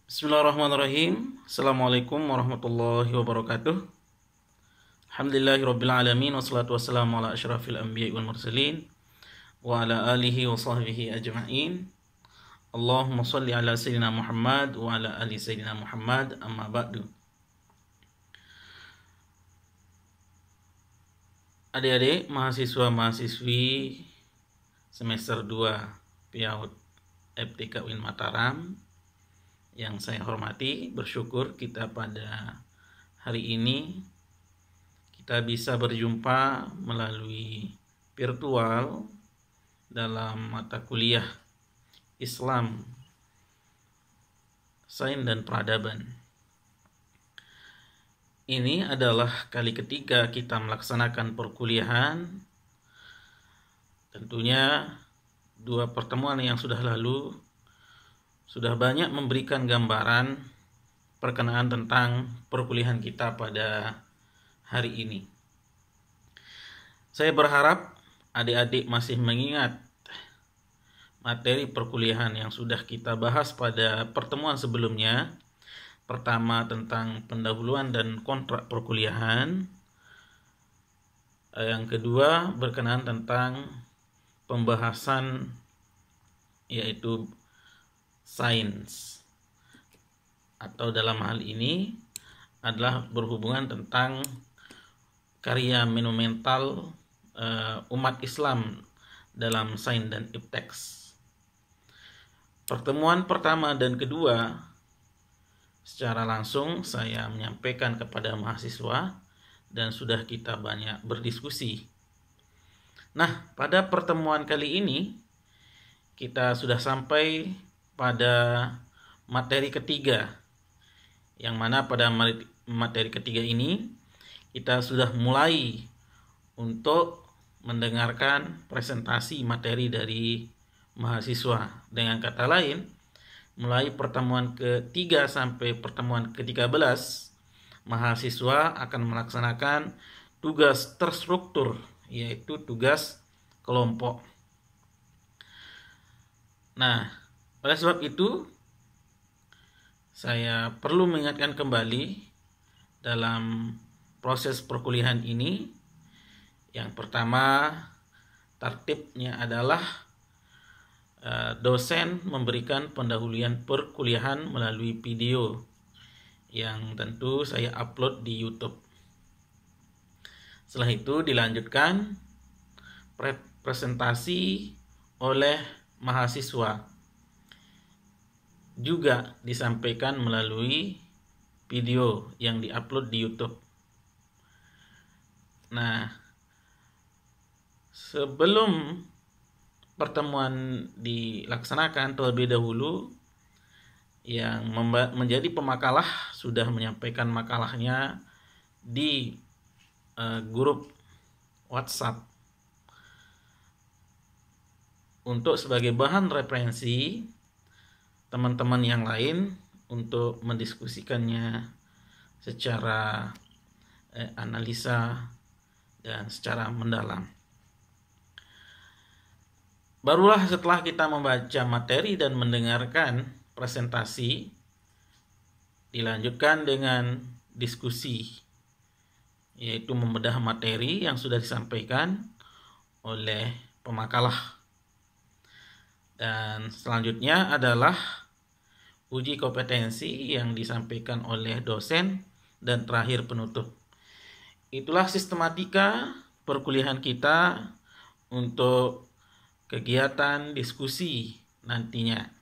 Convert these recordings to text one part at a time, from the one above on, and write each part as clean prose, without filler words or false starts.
Bismillahirrahmanirrahim. Assalamualaikum warahmatullahi wabarakatuh. Alhamdulillahirabbil alamin wassalatu wassalamu ala asyrafil anbiya'i wal mursalin wa ala alihi wa sahbihi ajma'in. Allahumma shalli ala sayyidina Muhammad wa ala ali sayyidina Muhammad, amma ba'du. Adik-adik mahasiswa-mahasiswi semester 2 PIAUD FTK UIN Mataram yang saya hormati, bersyukur kita pada hari ini kita bisa berjumpa melalui virtual dalam mata kuliah Islam, Sains dan Peradaban. Ini adalah kali ketiga kita melaksanakan perkuliahan. Tentunya dua pertemuan yang sudah lalu sudah banyak memberikan gambaran perkenaan tentang perkuliahan kita pada hari ini. Saya berharap adik-adik masih mengingat materi perkuliahan yang sudah kita bahas pada pertemuan sebelumnya. Pertama tentang pendahuluan dan kontrak perkuliahan. Yang kedua berkenaan tentang pembahasan yaitu sains, atau dalam hal ini adalah berhubungan tentang karya monumental umat Islam dalam sains dan iptek. Pertemuan pertama dan kedua secara langsung saya menyampaikan kepada mahasiswa dan sudah kita banyak berdiskusi. Nah, pada pertemuan kali ini kita sudah sampai pada materi ketiga, yang mana pada materi ketiga ini kita sudah mulai untuk mendengarkan presentasi materi dari mahasiswa. Dengan kata lain, mulai pertemuan ketiga sampai pertemuan ke-13, mahasiswa akan melaksanakan tugas terstruktur, yaitu tugas kelompok. Nah, oleh sebab itu, saya perlu mengingatkan kembali dalam proses perkuliahan ini. Yang pertama, tertibnya adalah dosen memberikan pendahuluan perkuliahan melalui video yang tentu saya upload di YouTube. Setelah itu dilanjutkan presentasi oleh mahasiswa, juga disampaikan melalui video yang diupload di YouTube. Nah, sebelum pertemuan dilaksanakan, terlebih dahulu yang menjadi pemakalah sudah menyampaikan makalahnya di grup WhatsApp untuk sebagai bahan referensi teman-teman yang lain untuk mendiskusikannya secara analisa dan secara mendalam. Barulah setelah kita membaca materi dan mendengarkan presentasi, dilanjutkan dengan diskusi, yaitu membedah materi yang sudah disampaikan oleh pemakalah. Dan selanjutnya adalah uji kompetensi yang disampaikan oleh dosen, dan terakhir penutup. Itulah sistematika perkuliahan kita untuk kegiatan diskusi nantinya.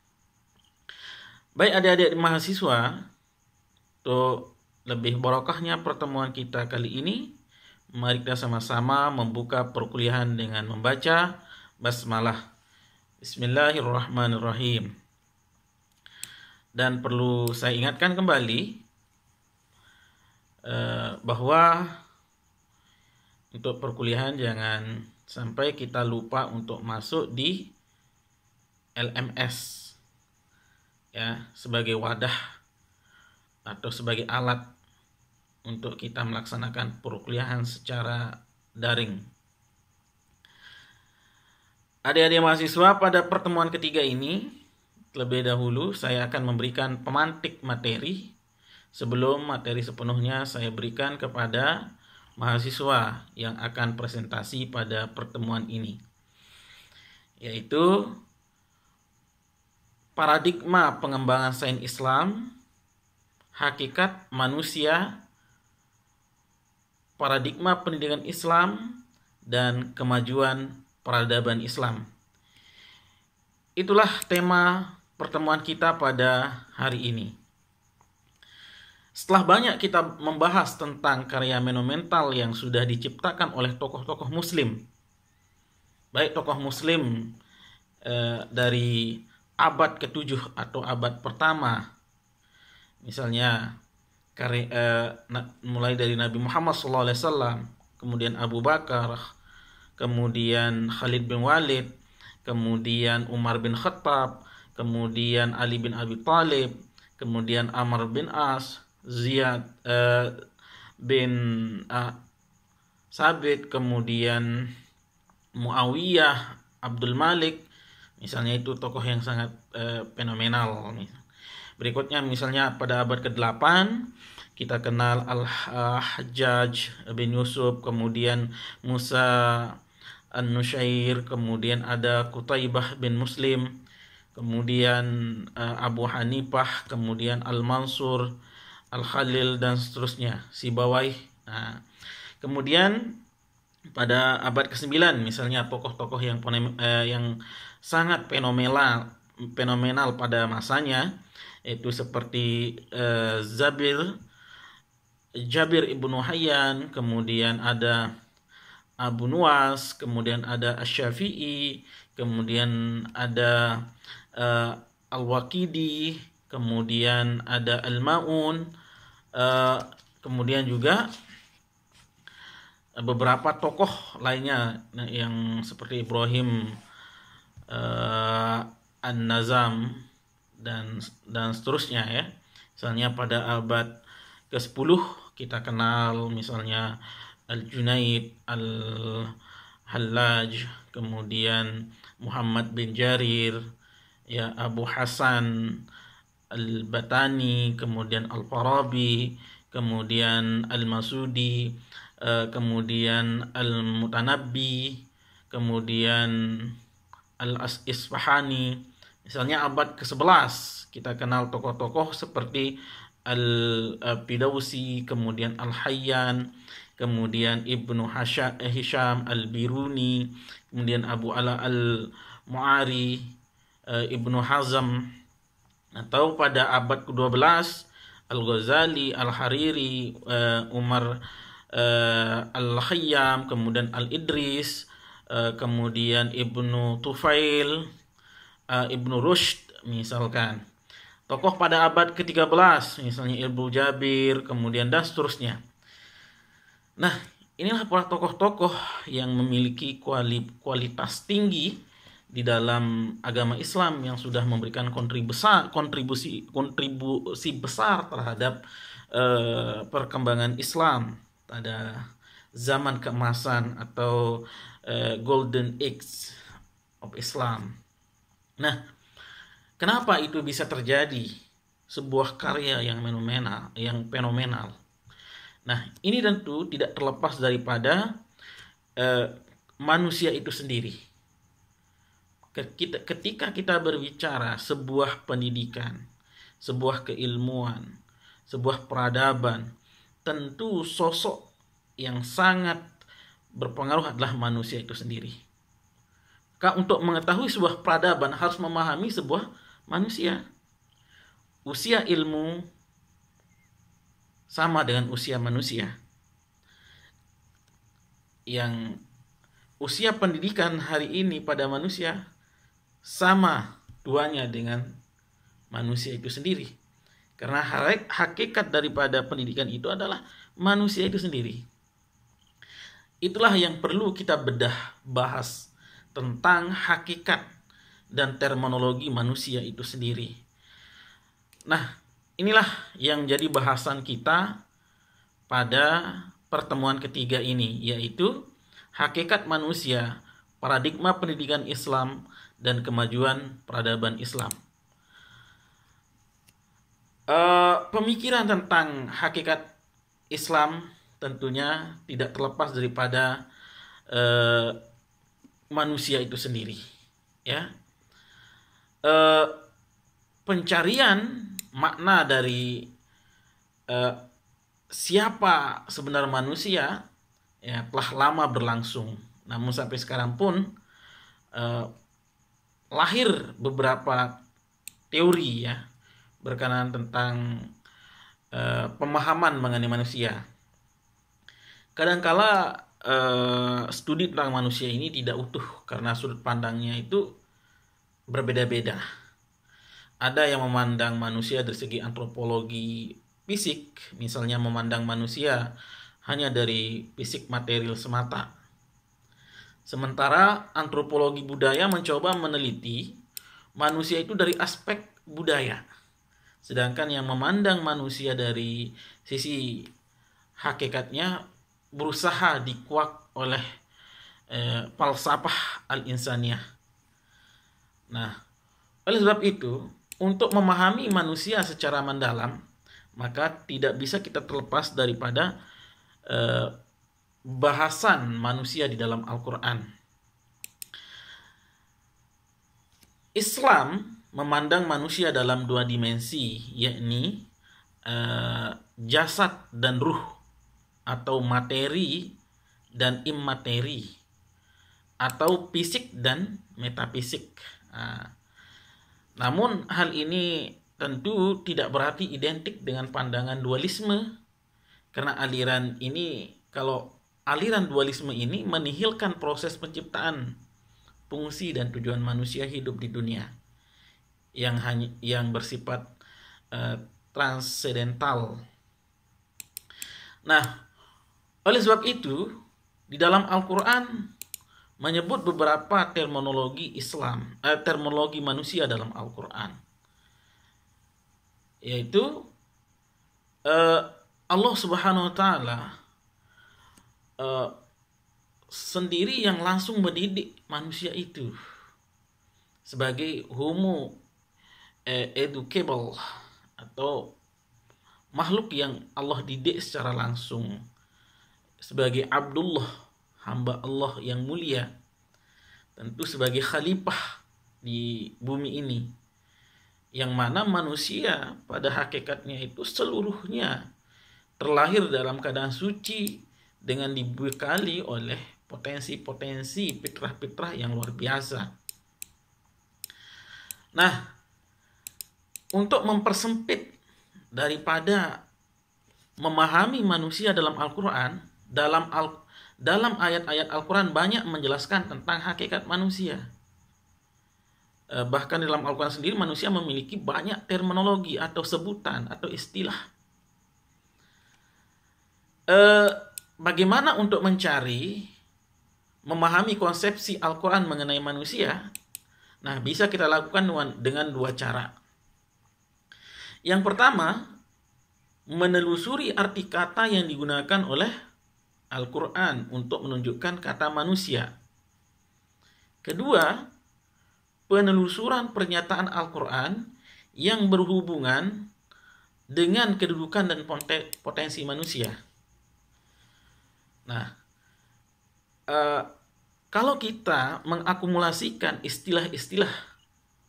Baik adik-adik mahasiswa, untuk lebih barokahnya pertemuan kita kali ini, mari kita sama-sama membuka perkuliahan dengan membaca basmalah. Bismillahirrahmanirrahim. Dan perlu saya ingatkan kembali bahwa untuk perkuliahan jangan sampai kita lupa untuk masuk di LMS ya, sebagai wadah atau sebagai alat untuk kita melaksanakan perkuliahan secara daring. Adik-adik mahasiswa, pada pertemuan ketiga ini terlebih dahulu saya akan memberikan pemantik materi sebelum materi sepenuhnya saya berikan kepada mahasiswa yang akan presentasi pada pertemuan ini, yaitu paradigma pengembangan sains Islam, hakikat manusia, paradigma pendidikan Islam, dan kemajuan peradaban Islam. Itulah tema pertemuan kita pada hari ini. Setelah banyak kita membahas tentang karya monumental yang sudah diciptakan oleh tokoh-tokoh muslim, baik tokoh muslim dari abad ke-7 atau abad pertama, misalnya mulai dari Nabi Muhammad SAW, kemudian Abu Bakar, kemudian Khalid bin Walid, kemudian Umar bin Khattab, kemudian Ali bin Abi Thalib, kemudian Amr bin As, Ziyad bin Sabit, kemudian Muawiyah, Abdul Malik, misalnya itu tokoh yang sangat fenomenal. Berikutnya misalnya pada abad ke-8 kita kenal Al-Hajjaj bin Yusuf, kemudian Musa An-Nusyair, kemudian ada Qutaibah bin Muslim, kemudian Abu Hanifah, kemudian Al-Mansur, Al-Khalil, dan seterusnya, Sibawayh. Nah, kemudian pada abad ke-9 misalnya tokoh-tokoh yang sangat fenomenal pada masanya, yaitu seperti Jabir ibnu Hayyan, kemudian ada Abu Nuwas, kemudian ada Asy-Syafi'i, kemudian ada Al-Waqidi, kemudian ada Al-Ma'un, kemudian juga beberapa tokoh lainnya yang seperti Ibrahim An-Nazam dan seterusnya ya. Misalnya pada abad ke-10 kita kenal misalnya Al-Junaid, Al-Hallaj, kemudian Muhammad bin Jarir, ya, Abu Hasan Al-Batani, kemudian Al-Farabi, kemudian Al-Masudi, kemudian Al-Mutanabbi, kemudian Al-Isfahani. Misalnya abad ke-11 kita kenal tokoh-tokoh seperti Al-Fidausi, kemudian Al-Hayyan, kemudian Ibnu Hisham Al-Biruni, kemudian Abu Ala Al-Mu'ari, Ibnu Hazm. Atau pada abad ke-12 Al-Ghazali, Al-Hariri, Umar Al-Khayyam, kemudian Al-Idris, kemudian Ibnu Tufail, Ibnu Rushd misalkan. Tokoh pada abad ke-13 misalnya Ibnu Jabir, kemudian dan seterusnya. Nah, inilah para tokoh-tokoh yang memiliki kualitas tinggi di dalam agama Islam yang sudah memberikan kontribusi besar terhadap perkembangan Islam pada zaman keemasan atau golden age of Islam. Nah, kenapa itu bisa terjadi? Sebuah karya yang fenomenal. Nah, ini tentu tidak terlepas daripada manusia itu sendiri. Ketika kita berbicara sebuah pendidikan, sebuah keilmuan, sebuah peradaban, tentu sosok yang sangat berpengaruh adalah manusia itu sendiri. Untuk mengetahui sebuah peradaban harus memahami sebuah manusia. Usia ilmu sama dengan usia manusia. Yang usia pendidikan hari ini pada manusia sama duanya dengan manusia itu sendiri. Karena hakikat daripada pendidikan itu adalah manusia itu sendiri. Itulah yang perlu kita bahas tentang hakikat dan terminologi manusia itu sendiri. Nah, inilah yang jadi bahasan kita pada pertemuan ketiga ini, yaitu hakikat manusia, paradigma pendidikan Islam, dan kemajuan peradaban Islam. Pemikiran tentang hakikat Islam tentunya tidak terlepas daripada manusia itu sendiri, ya. Pencarian makna dari siapa sebenarnya manusia ya telah lama berlangsung. Namun sampai sekarang pun lahir beberapa teori ya berkenaan tentang pemahaman mengenai manusia. Kadangkala studi tentang manusia ini tidak utuh karena sudut pandangnya itu berbeda-beda. Ada yang memandang manusia dari segi antropologi fisik, misalnya memandang manusia hanya dari fisik material semata. Sementara antropologi budaya mencoba meneliti manusia itu dari aspek budaya. Sedangkan yang memandang manusia dari sisi hakikatnya berusaha dikuak oleh falsafah al-insaniyah. Nah, oleh sebab itu, untuk memahami manusia secara mendalam, maka tidak bisa kita terlepas daripada bahasan manusia di dalam Al-Quran. Islam memandang manusia dalam dua dimensi, yakni jasad dan ruh, atau materi dan immateri, atau fisik dan metafisik. Namun hal ini tentu tidak berarti identik dengan pandangan dualisme, karena aliran dualisme ini menihilkan proses penciptaan, fungsi dan tujuan manusia hidup di dunia yang bersifat transendental. Nah, oleh sebab itu di dalam Al-Quran menyebut beberapa terminologi terminologi manusia dalam Al-Quran, yaitu Allah Subhanahu wa Ta'ala sendiri yang langsung mendidik manusia itu sebagai homo educable, atau makhluk yang Allah didik secara langsung, sebagai Abdullah, hamba Allah yang mulia, tentu sebagai khalifah di bumi ini, yang mana manusia pada hakikatnya itu seluruhnya terlahir dalam keadaan suci dengan dibekali oleh potensi-potensi fitrah-fitrah yang luar biasa. Nah, untuk mempersempit daripada memahami manusia dalam Al-Quran, dalam ayat-ayat Al-Quran banyak menjelaskan tentang hakikat manusia. Bahkan dalam Al-Quran sendiri manusia memiliki banyak terminologi atau sebutan atau istilah. Bagaimana untuk memahami konsepsi Al-Quran mengenai manusia? Nah, bisa kita lakukan dengan dua cara. Yang pertama, menelusuri arti kata yang digunakan oleh Al-Quran untuk menunjukkan kata manusia. Kedua, penelusuran pernyataan Al-Quran yang berhubungan dengan kedudukan dan potensi manusia. Nah, kalau kita mengakumulasikan istilah-istilah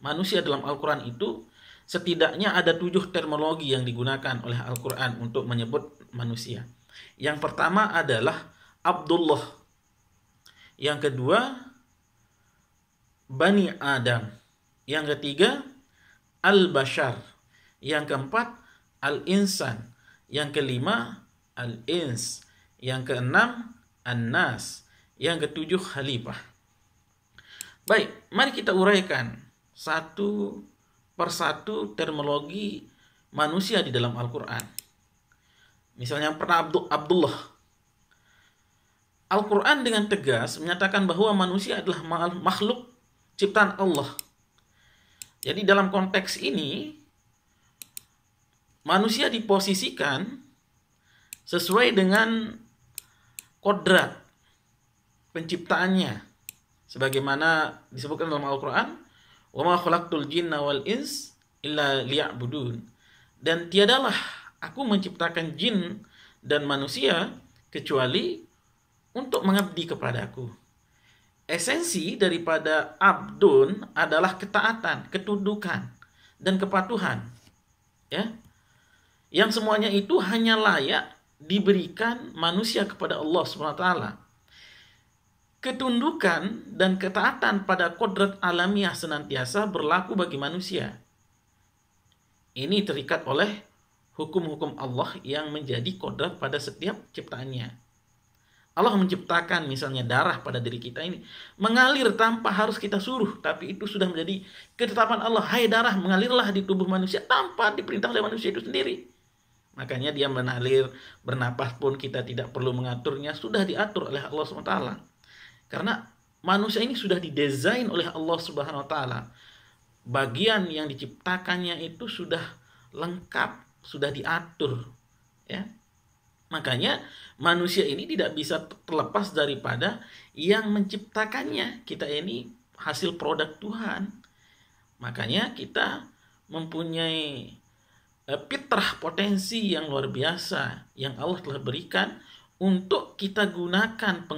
manusia dalam Al-Quran itu, setidaknya ada 7 terminologi yang digunakan oleh Al-Quran untuk menyebut manusia. Yang pertama adalah Abdullah. Yang kedua, Bani Adam. Yang ketiga, Al-Bashar. Yang keempat, Al-Insan. Yang kelima, Al-Ins. Yang keenam, An-Nas. Yang ketujuh, Khalifah. Baik, mari kita uraikan satu persatu terminologi manusia di dalam Al-Quran. Misalnya yang pertama Abdullah. Al-Quran dengan tegas menyatakan bahwa manusia adalah makhluk ciptaan Allah. Jadi dalam konteks ini, manusia diposisikan sesuai dengan kodrat penciptaannya, sebagaimana disebutkan dalam Al-Quran, "Wa ma khalaqtul jinna wal ins illa liya'budun." Dan tiadalah aku menciptakan jin dan manusia kecuali untuk mengabdi kepadaku. Esensi daripada abdun adalah ketaatan, ketundukan, dan kepatuhan. Ya, yang semuanya itu hanya layak diberikan manusia kepada Allah SWT. Ketundukan dan ketaatan pada kodrat alamiah senantiasa berlaku bagi manusia. Ini terikat oleh hukum-hukum Allah yang menjadi kodrat pada setiap ciptaannya. Allah menciptakan misalnya darah pada diri kita ini mengalir tanpa harus kita suruh, tapi itu sudah menjadi ketetapan Allah. Hai darah, mengalirlah di tubuh manusia tanpa diperintah oleh manusia itu sendiri. Makanya dia mengalir, bernapas pun kita tidak perlu mengaturnya, sudah diatur oleh Allah SWT. Karena manusia ini sudah didesain oleh Allah Subhanahu wa taala. Bagian yang diciptakannya itu sudah lengkap, sudah diatur, ya. Makanya manusia ini tidak bisa terlepas daripada yang menciptakannya. Kita ini hasil produk Tuhan. Makanya kita mempunyai fitrah potensi yang luar biasa yang Allah telah berikan untuk kita gunakan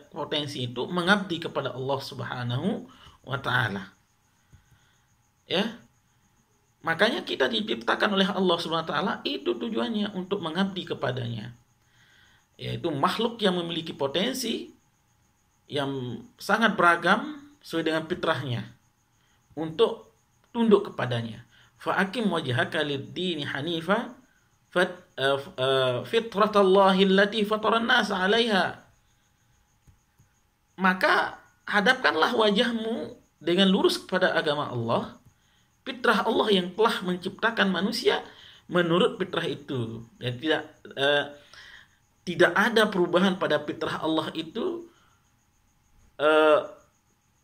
potensi itu mengabdi kepada Allah Subhanahu wa taala. Ya. Makanya kita diciptakan oleh Allah Subhanahu wa taala itu tujuannya untuk mengabdi kepadanya. Yaitu makhluk yang memiliki potensi yang sangat beragam sesuai dengan fitrahnya untuk tunduk kepadanya. Fa aqim wajhaka lid-dini hanifa fitratallahi allati fataran nas 'alaiha. Maka hadapkanlah wajahmu dengan lurus kepada agama Allah, fitrah Allah yang telah menciptakan manusia menurut fitrah itu. Dan tidak ada perubahan pada fitrah Allah itu.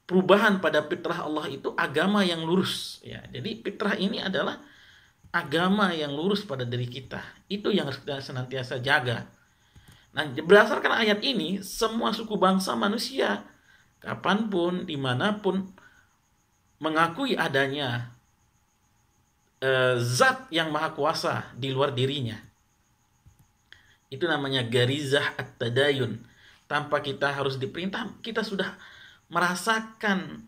Perubahan pada fitrah Allah itu agama yang lurus. Ya, jadi fitrah ini adalah agama yang lurus pada diri kita. Itu yang harus kita senantiasa jaga. Nah, berdasarkan ayat ini, semua suku bangsa manusia, kapanpun, dimanapun, mengakui adanya zat yang maha kuasa di luar dirinya. Itu namanya garizah at-tadayun. Tanpa kita harus diperintah, kita sudah merasakan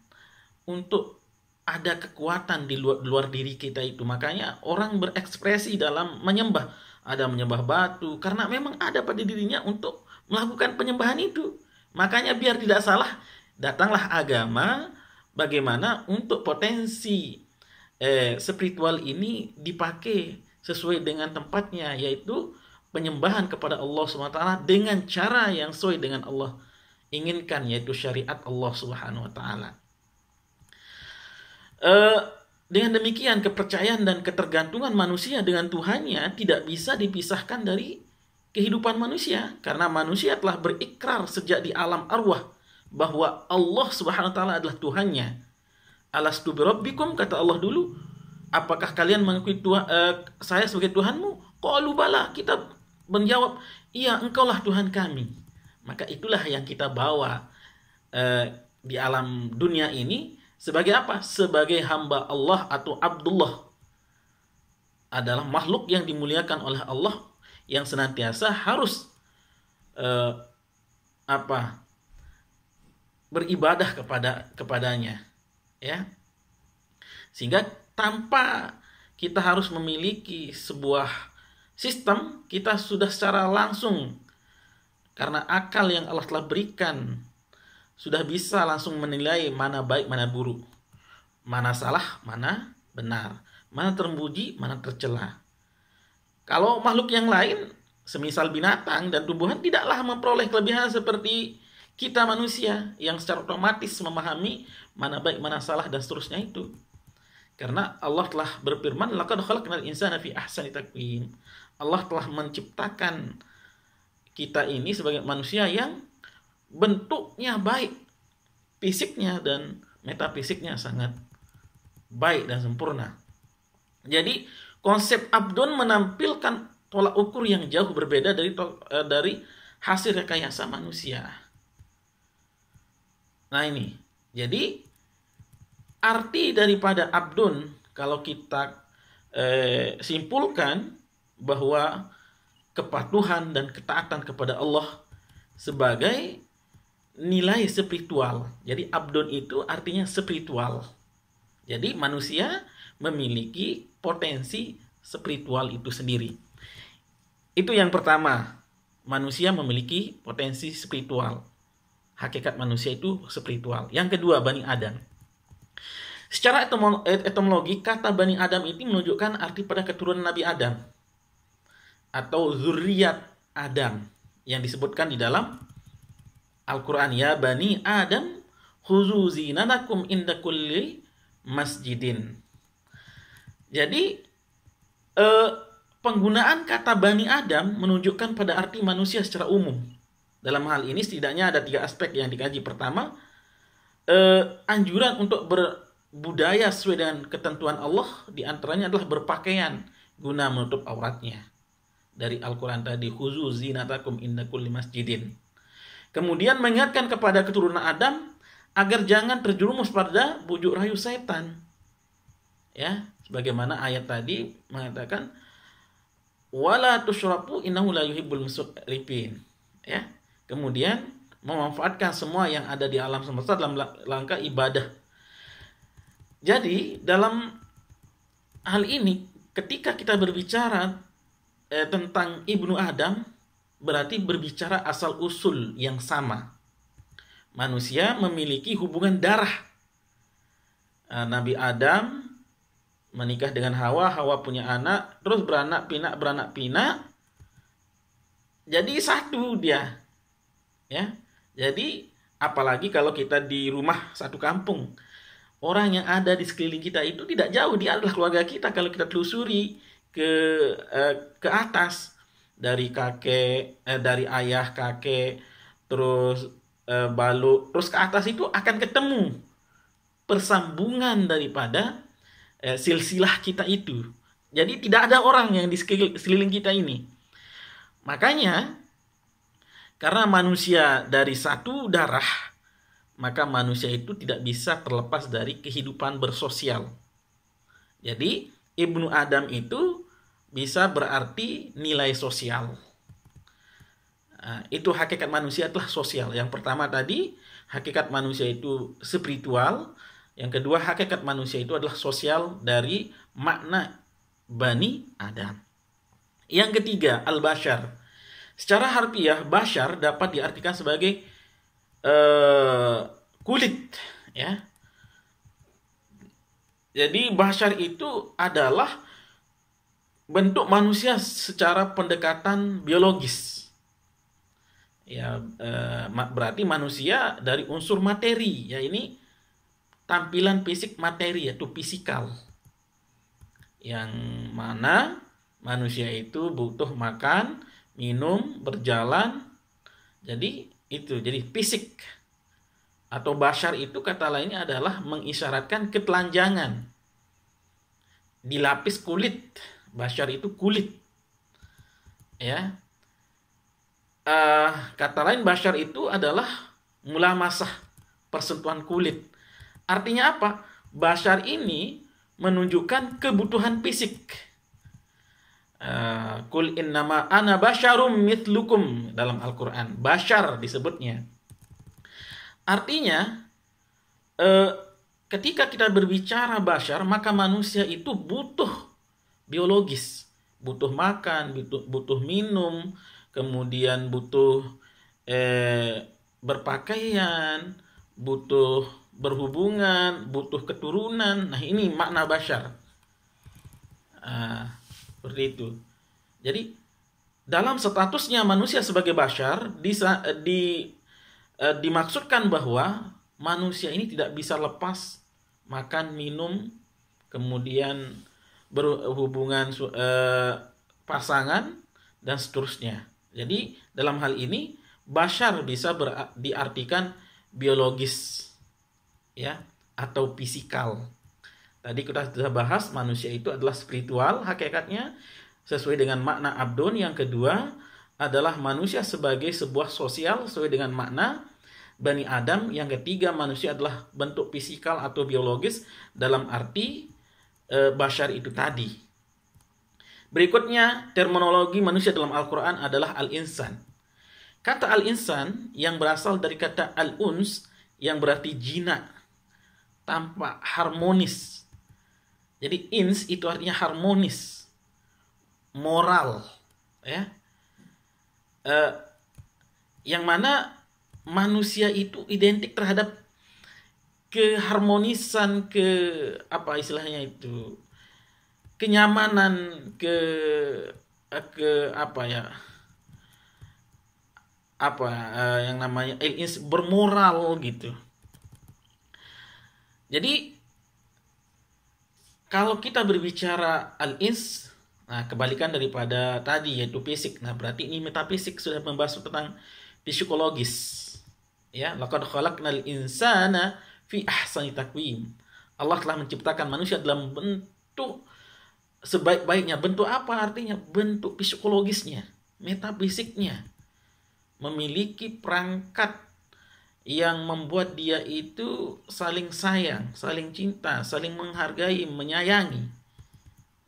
untuk ada kekuatan di luar diri kita itu. Makanya orang berekspresi dalam menyembah. Ada menyembah batu, karena memang ada pada dirinya untuk melakukan penyembahan itu. Makanya biar tidak salah, datanglah agama bagaimana untuk potensi spiritual ini dipakai sesuai dengan tempatnya, yaitu penyembahan kepada Allah SWT dengan cara yang sesuai dengan Allah inginkan, yaitu syariat Allah Subhanahu wa taala. Dengan demikian kepercayaan dan ketergantungan manusia dengan Tuhannya tidak bisa dipisahkan dari kehidupan manusia, karena manusia telah berikrar sejak di alam arwah bahwa Allah Subhanahu wa taala adalah Tuhannya. Alastu birabbikum, kata Allah dulu, apakah kalian mengakui saya sebagai Tuhanmu? Qalu bala, kita menjawab, iya, engkaulah Tuhan kami. Maka itulah yang kita bawa di alam dunia ini sebagai apa? Sebagai hamba Allah atau Abdullah. Adalah makhluk yang dimuliakan oleh Allah yang senantiasa harus beribadah kepadanya, ya. Sehingga tanpa kita harus memiliki sebuah sistem, kita sudah secara langsung, karena akal yang Allah telah berikan, sudah bisa langsung menilai mana baik, mana buruk, mana salah, mana benar, mana terpuji, mana tercela. Kalau makhluk yang lain, semisal binatang dan tumbuhan, tidaklah memperoleh kelebihan seperti kita manusia yang secara otomatis memahami mana baik, mana salah, dan seterusnya itu. Karena Allah telah berfirman, laqad khalaqnal insana fi ahsani taqwim. Allah telah menciptakan kita ini sebagai manusia yang bentuknya baik, fisiknya dan metafisiknya sangat baik dan sempurna. Jadi konsep abdun menampilkan tolak ukur yang jauh berbeda dari hasil rekayasa manusia. Nah ini, jadi arti daripada abdun, kalau kita simpulkan bahwa kepatuhan dan ketaatan kepada Allah sebagai nilai spiritual. Jadi abdon itu artinya spiritual. Jadi manusia memiliki potensi spiritual itu sendiri. Itu yang pertama, manusia memiliki potensi spiritual. Hakikat manusia itu spiritual. Yang kedua, Bani Adam. Secara etimologi, kata Bani Adam itu menunjukkan arti pada keturunan Nabi Adam atau zuriat Adam yang disebutkan di dalam Al-Quran. Ya Bani Adam khuzu zinatakum inda kulli masjidin. Jadi penggunaan kata Bani Adam menunjukkan pada arti manusia secara umum. Dalam hal ini setidaknya ada 3 aspek yang dikaji. Pertama, anjuran untuk berbudaya sesuai dengan ketentuan Allah, diantaranya adalah berpakaian guna menutup auratnya. Dari Al-Quran tadi, khuzu zinatakum inda kulli masjidin. Kemudian mengingatkan kepada keturunan Adam agar jangan terjerumus pada bujuk rayu setan. Ya, sebagaimana ayat tadi mengatakan wala tusyrafu innahu la yuhibbul musrifin. Ya. Kemudian memanfaatkan semua yang ada di alam semesta dalam rangka ibadah. Jadi, dalam hal ini ketika kita berbicara tentang Ibnu Adam, berarti berbicara asal usul yang sama. Manusia memiliki hubungan darah. Nabi Adam menikah dengan Hawa, Hawa punya anak, terus beranak pinak. Jadi satu dia. Ya. Jadi apalagi kalau kita di rumah satu kampung. Orang yang ada di sekeliling kita itu tidak jauh, dia adalah keluarga kita. Kalau kita telusuri ke atas, dari kakek, dari ayah, kakek, terus balu, terus ke atas itu akan ketemu persambungan daripada silsilah kita itu. Jadi tidak ada orang yang di sekeliling kita ini. Makanya karena manusia dari satu darah, maka manusia itu tidak bisa terlepas dari kehidupan bersosial. Jadi Ibnu Adam itu bisa berarti nilai sosial. Itu hakikat manusia adalah sosial. Yang pertama tadi, hakikat manusia itu spiritual. Yang kedua, hakikat manusia itu adalah sosial dari makna Bani Adam. Yang ketiga, al-bashar. Secara harfiah, bashar dapat diartikan sebagai kulit. Ya. Jadi bashar itu adalah bentuk manusia secara pendekatan biologis. Ya, berarti manusia dari unsur materi. Ya, ini tampilan fisik materi, yaitu fisikal. Yang mana manusia itu butuh makan, minum, berjalan. Jadi itu, jadi fisik. Atau bashar itu kata lainnya adalah mengisyaratkan ketelanjangan. Dilapis kulit. Bashar itu kulit. Ya. Kata lain bashar itu adalah mulamasah, persentuhan kulit. Artinya apa? Bashar ini menunjukkan kebutuhan fisik. Kul innama ana basyarum mithlukum dalam Al-Quran. Bashar disebutnya. Artinya ketika kita berbicara bashar, maka manusia itu butuh biologis, butuh makan, butuh minum, kemudian butuh berpakaian, butuh berhubungan, butuh keturunan. Nah, ini makna bashar. Seperti itu. Jadi dalam statusnya manusia sebagai bashar dimaksudkan bahwa manusia ini tidak bisa lepas makan, minum, kemudian berhubungan pasangan dan seterusnya. Jadi dalam hal ini bashar bisa diartikan biologis, ya, atau fisikal. Tadi kita sudah bahas manusia itu adalah spiritual hakikatnya sesuai dengan makna abdun. Yang kedua adalah manusia sebagai sebuah sosial sesuai dengan makna Bani Adam. Yang ketiga, manusia adalah bentuk fisikal atau biologis dalam arti bashar itu tadi. Berikutnya, terminologi manusia dalam Al-Quran adalah al-insan. Kata al-insan yang berasal dari kata al-uns yang berarti jinak, tampak harmonis. Jadi ins itu artinya harmonis, moral, ya. Yang mana manusia itu identik terhadap keharmonisan, apa istilahnya itu, kenyamanan, apa ya, yang namanya bermoral gitu. Jadi kalau kita berbicara al-ins, nah kebalikan daripada tadi yaitu fisik. Nah berarti ini metafisik, sudah membahas tentang psikologis. Ya, laqad khalaqnal insana fi ahsani taqwim. Allah telah menciptakan manusia dalam bentuk sebaik-baiknya. Bentuk apa artinya? Bentuk psikologisnya, metafisiknya. Memiliki perangkat yang membuat dia itu saling sayang, saling cinta, saling menghargai, menyayangi.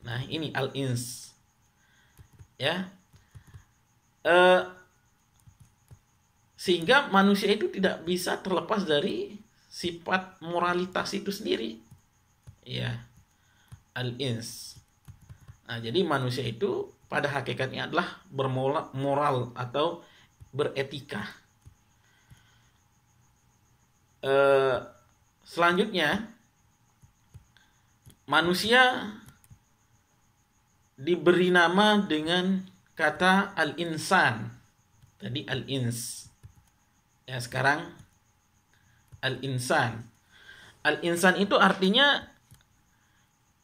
Nah, ini al-ins. Ya. Sehingga manusia itu tidak bisa terlepas dari sifat moralitas itu sendiri. Ya. Al-ins. Nah, jadi manusia itu pada hakikatnya adalah bermoral atau beretika. Selanjutnya, manusia diberi nama dengan kata al-insan. Tadi al-ins. Ya, sekarang al-insan. Al-insan itu artinya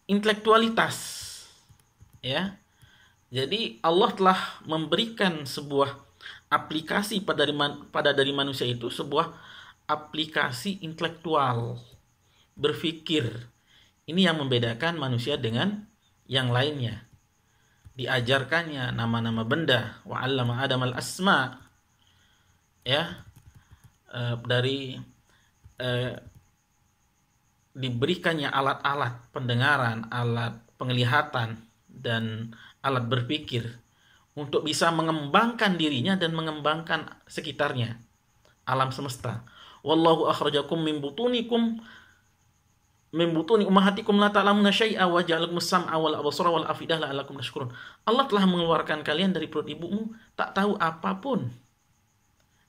intelektualitas. Ya. Jadi Allah telah memberikan sebuah aplikasi pada dari manusia itu, sebuah aplikasi intelektual, berpikir. Ini yang membedakan manusia dengan yang lainnya. Diajarkannya nama-nama benda, wa 'allama Adam al-asma. Ya. Diberikannya alat-alat pendengaran, alat penglihatan, dan alat berpikir untuk bisa mengembangkan dirinya dan mengembangkan sekitarnya, alam semesta. Wallahu akhrajakum min butuni ummahatikum la ta'lamuna syai'a wa ja'alakum as-sam'a wal absara wal afidah la'allakum tashkurun. Allah telah mengeluarkan kalian dari perut ibumu tak tahu apapun,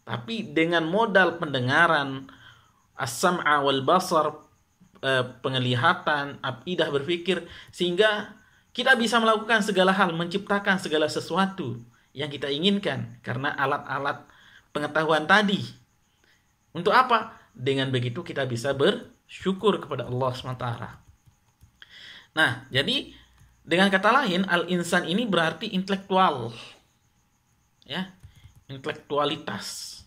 tapi dengan modal pendengaran, as-sam'a wal basar, penglihatan, afidah, berpikir, sehingga kita bisa melakukan segala hal, menciptakan segala sesuatu yang kita inginkan karena alat-alat pengetahuan tadi. Untuk apa? Dengan begitu kita bisa bersyukur kepada Allah SWT. Nah, jadi dengan kata lain, al-insan ini berarti intelektual. Ya, intelektualitas.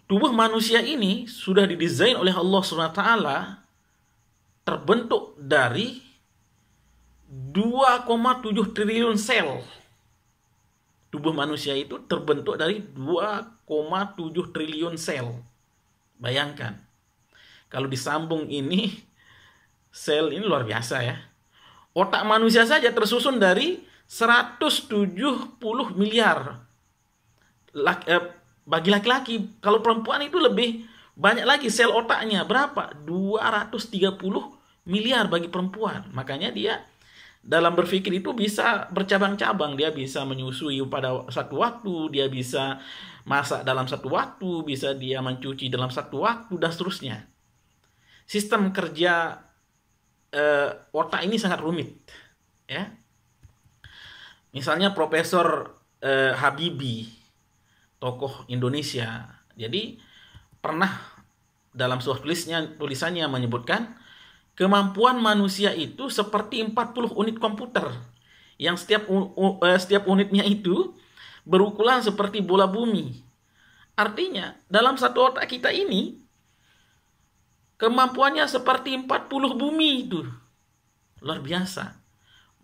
Tubuh manusia ini sudah didesain oleh Allah SWT terbentuk dari 2,7 triliun sel. Tubuh manusia itu terbentuk dari 2,7 triliun sel. Bayangkan. Kalau disambung ini, sel ini luar biasa ya. Otak manusia saja tersusun dari 170 miliar. Bagi laki-laki, kalau perempuan itu lebih banyak lagi sel otaknya. Berapa? 230 miliar bagi perempuan. Makanya dia dalam berpikir itu bisa bercabang-cabang. Dia bisa menyusui pada satu waktu, dia bisa masak dalam satu waktu, bisa dia mencuci dalam satu waktu, dan seterusnya. Sistem kerja otak ini sangat rumit. Ya. Misalnya Profesor Habibie, tokoh Indonesia. Jadi pernah dalam sebuah tulisannya menyebutkan kemampuan manusia itu seperti 40 unit komputer yang setiap unitnya itu berukuran seperti bola bumi. Artinya dalam satu otak kita ini kemampuannya seperti 40 bumi itu. Luar biasa.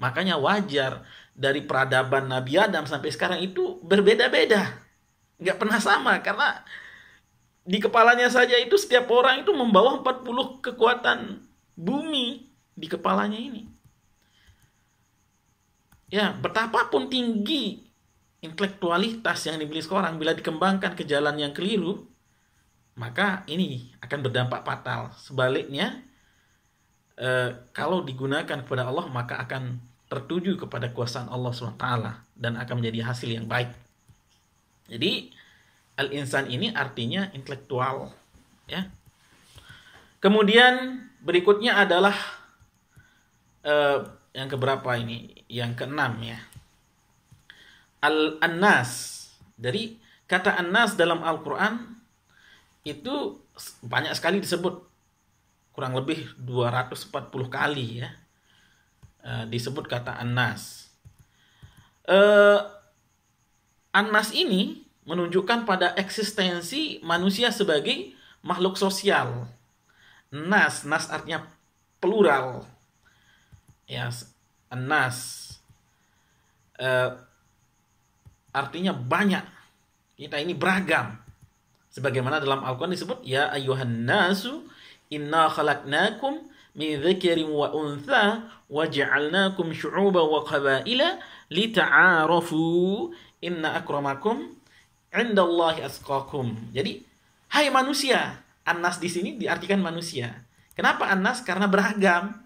Makanya wajar dari peradaban Nabi Adam sampai sekarang itu berbeda-beda. Nggak pernah sama, karena di kepalanya saja itu setiap orang itu membawa 40 kekuatan bumi di kepalanya ini. Ya, betapapun tinggi intelektualitas yang dimiliki seorang, bila dikembangkan ke jalan yang keliru, maka ini akan berdampak fatal. Sebaliknya, kalau digunakan kepada Allah, maka akan tertuju kepada kuasaan Allah SWT dan akan menjadi hasil yang baik. Jadi al-insan ini artinya intelektual, ya. Kemudian berikutnya adalah yang keberapa ini? Yang keenam, ya. Al-Annas. Dari kata Annas dalam Al-Quran itu banyak sekali disebut, kurang lebih 240 kali, ya, disebut kata Annas. Annas ini menunjukkan pada eksistensi manusia sebagai makhluk sosial. Nas artinya plural, ya. Annas artinya banyak. Kita ini beragam. Sebagaimana dalam Al-Quran disebut, ya ayyuhan nasu inna khalaqnakum min dzakarin wa untha wa ja'alnakum syu'uban wa qabaila lita'arafu inna akramakum 'indallahi atqakum. Jadi, hai manusia, Annas di sini diartikan manusia. Kenapa Annas? Karena beragam.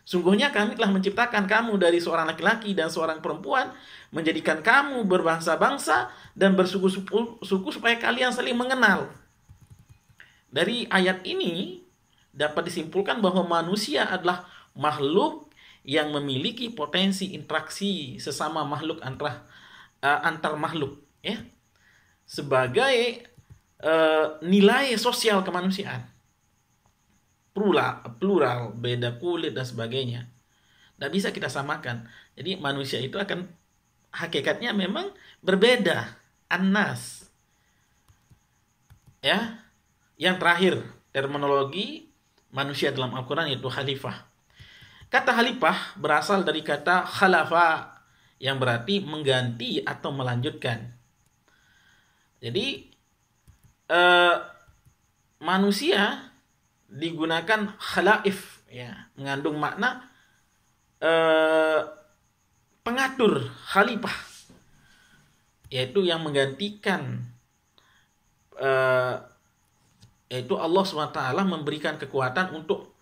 Sungguhnya kami telah menciptakan kamu dari seorang laki-laki dan seorang perempuan, menjadikan kamu berbangsa-bangsa dan bersuku-suku supaya kalian saling mengenal. Dari ayat ini dapat disimpulkan bahwa manusia adalah makhluk yang memiliki potensi interaksi sesama makhluk antar makhluk, ya, sebagai nilai sosial kemanusiaan. Plural, beda kulit dan sebagainya. Tidak bisa kita samakan. Jadi manusia itu akan hakikatnya memang berbeda. Annas. Ya. Yang terakhir, terminologi manusia dalam Al-Quran yaitu khalifah. Kata khalifah berasal dari kata khalafa yang berarti mengganti atau melanjutkan. Jadi manusia digunakan khalaif, ya, mengandung makna pengatur, khalifah, yaitu yang menggantikan, yaitu Allah SWT memberikan kekuatan untuk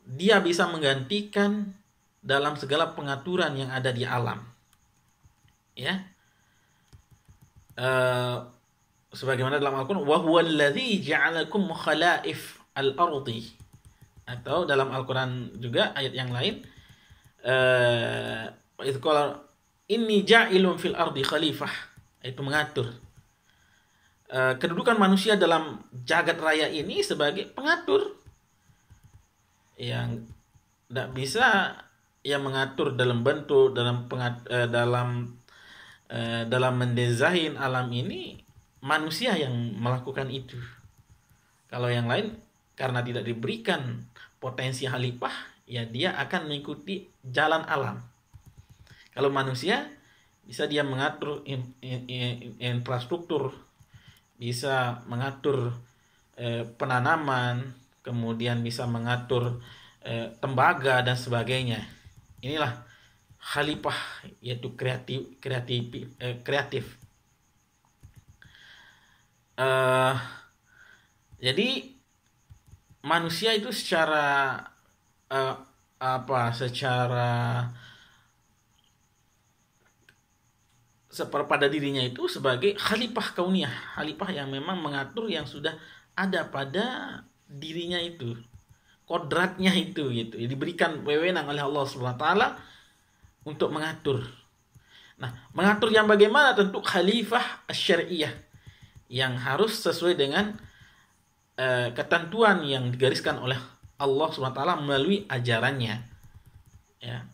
dia bisa menggantikan dalam segala pengaturan yang ada di alam, ya. Sebagaimana dalam Al-Quran, wa huwallazi ja'alakum khalaif al-ardi, atau dalam Al-Quran juga ayat yang lain, itu kalau inni ja'ilun fil ardi khalifah, itu mengatur. Kedudukan manusia dalam jagat raya ini sebagai pengatur, yang tidak bisa yang mengatur dalam bentuk, dalam mendesain alam ini, manusia yang melakukan itu. Kalau yang lain karena tidak diberikan potensi khalifah, ya dia akan mengikuti jalan alam. Kalau manusia bisa dia mengatur infrastruktur, bisa mengatur penanaman, kemudian bisa mengatur tembaga dan sebagainya. Inilah khalifah, yaitu kreatif. Jadi manusia itu secara pada dirinya itu sebagai khalifah kauniyah, khalifah yang memang mengatur yang sudah ada pada dirinya itu, kodratnya itu, gitu, diberikan wewenang oleh Allah SWT untuk mengatur. Nah, mengatur yang bagaimana? Tentu khalifah asy-syar'iyyah, yang harus sesuai dengan ketentuan yang digariskan oleh Allah SWT melalui ajarannya, ya.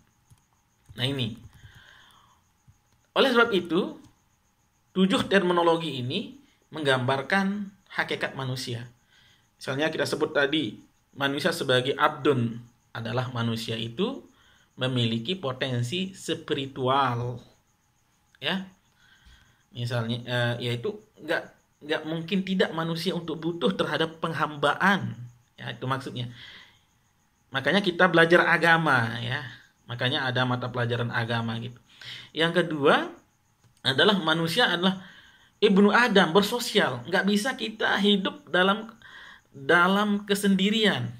Nah, ini oleh sebab itu 7 terminologi ini menggambarkan hakikat manusia. Misalnya kita sebut tadi manusia sebagai abdun, adalah manusia itu memiliki potensi spiritual, ya. Misalnya yaitu nggak mungkin tidak manusia untuk butuh terhadap penghambaan, ya, itu maksudnya. Makanya kita belajar agama, ya, Makanya ada mata pelajaran agama gitu. Yang kedua adalah manusia adalah ibnu Adam, bersosial. Nggak bisa kita hidup dalam kesendirian.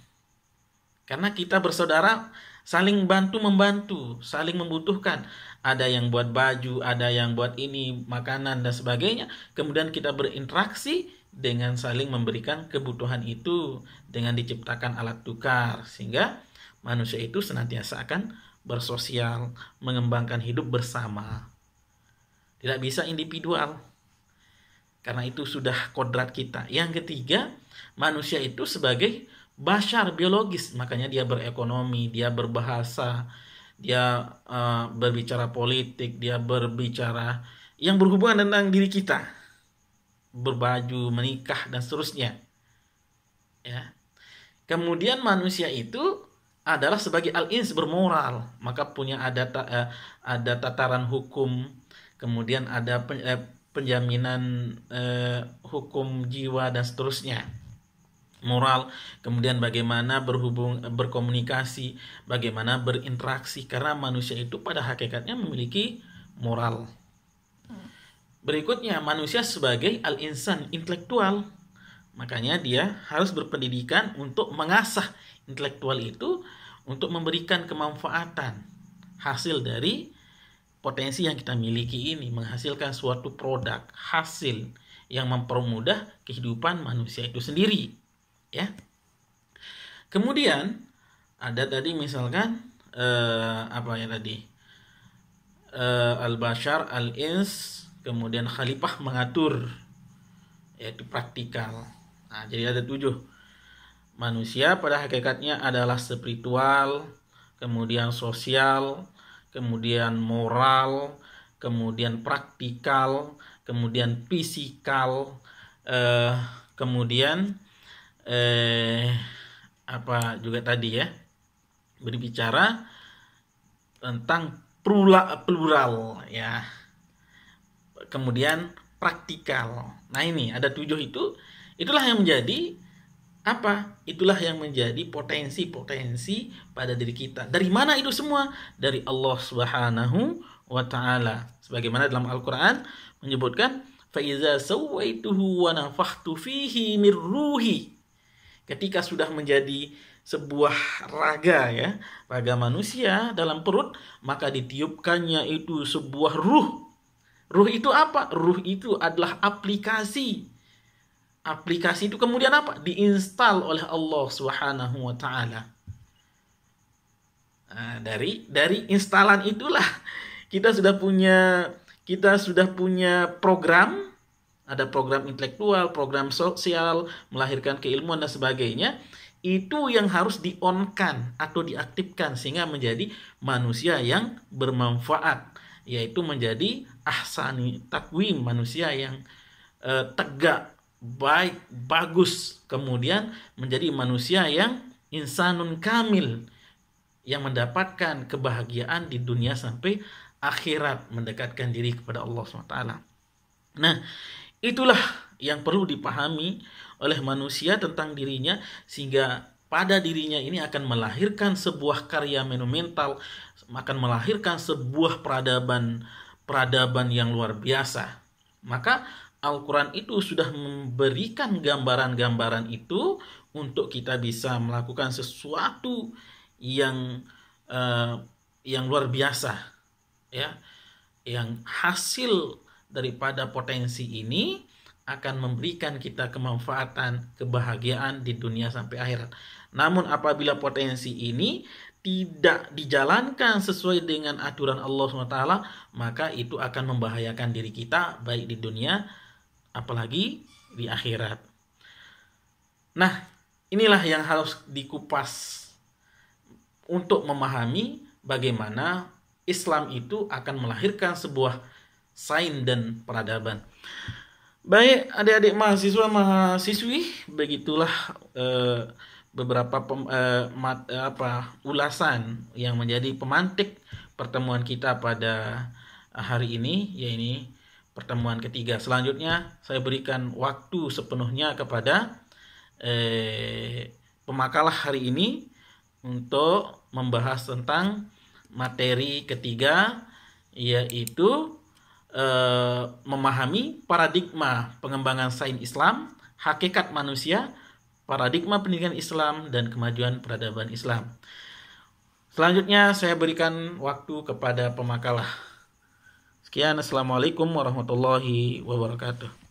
Karena kita bersaudara, saling bantu membantu, saling membutuhkan. Ada yang buat baju, ada yang buat ini, makanan dan sebagainya. Kemudian kita berinteraksi dengan saling memberikan kebutuhan itu dengan diciptakan alat tukar, sehingga manusia itu senantiasa akan bersosial, mengembangkan hidup bersama. Tidak bisa individual. Karena itu sudah kodrat kita. Yang ketiga, manusia itu sebagai bashar biologis, makanya dia berekonomi, dia berbahasa, dia berbicara politik, dia berbicara yang berhubungan tentang diri kita, berbaju, menikah dan seterusnya. Ya. Kemudian manusia itu adalah sebagai al-ins, bermoral, maka punya ada tataran hukum, kemudian ada penjaminan hukum jiwa dan seterusnya. Moral, kemudian bagaimana berkomunikasi, bagaimana berinteraksi, karena manusia itu pada hakikatnya memiliki moral. Berikutnya, manusia sebagai al-insan, intelektual. Makanya dia harus berpendidikan untuk mengasah intelektual itu untuk memberikan kemanfaatan hasil dari potensi yang kita miliki ini, menghasilkan suatu produk, hasil yang mempermudah kehidupan manusia itu sendiri. Ya. Kemudian ada tadi misalkan al-bashar, al-ins, kemudian khalifah, mengatur, yaitu praktikal. Nah, jadi ada 7. Manusia pada hakikatnya adalah spiritual, kemudian sosial, kemudian moral, kemudian praktikal, kemudian fisikal, kemudian juga tadi ya, berbicara tentang plural ya, kemudian praktikal. Nah, ini ada 7 itu, itulah yang menjadi itulah yang menjadi potensi pada diri kita. Dari mana itu semua? Dari Allah Subhanahu wa ta'ala. Sebagaimana dalam Al-Qur'an menyebutkan fa iza sawaituhu wa nafakhtu fihi mir ruhi. Ketika sudah menjadi sebuah raga ya, raga manusia dalam perut, maka ditiupkannya itu sebuah ruh. Ruh itu apa? Ruh itu adalah aplikasi. Aplikasi itu kemudian apa? Diinstal oleh Allah Subhanahu wa ta'ala. Nah, dari instalan itulah kita sudah punya program. Ada program intelektual, program sosial, melahirkan keilmuan dan sebagainya. Itu yang harus di-on-kan atau diaktifkan sehingga menjadi manusia yang bermanfaat, yaitu menjadi ahsani takwim, manusia yang tegak, baik, bagus, kemudian menjadi manusia yang insanun kamil, yang mendapatkan kebahagiaan di dunia sampai akhirat, mendekatkan diri kepada Allah SWT. Nah, itulah yang perlu dipahami oleh manusia tentang dirinya, sehingga pada dirinya ini akan melahirkan sebuah karya monumental, akan melahirkan sebuah peradaban yang luar biasa. Maka Al-Quran itu sudah memberikan gambaran-gambaran itu untuk kita bisa melakukan sesuatu yang luar biasa, ya, yang hasil daripada potensi ini akan memberikan kita kemanfaatan, kebahagiaan di dunia sampai akhirat. Namun apabila potensi ini tidak dijalankan sesuai dengan aturan Allah SWT, maka itu akan membahayakan diri kita baik di dunia apalagi di akhirat. Nah, inilah yang harus dikupas untuk memahami bagaimana Islam itu akan melahirkan sebuah sains dan peradaban. Baik, adik-adik mahasiswi, begitulah beberapa ulasan yang menjadi pemantik pertemuan kita pada hari ini, yaitu pertemuan ketiga. Selanjutnya saya berikan waktu sepenuhnya kepada pemakalah hari ini untuk membahas tentang materi ketiga, yaitu memahami paradigma pengembangan sains Islam, hakikat manusia, paradigma pendidikan Islam, dan kemajuan peradaban Islam. Selanjutnya saya berikan waktu kepada pemakalah. Sekian, Assalamualaikum warahmatullahi wabarakatuh.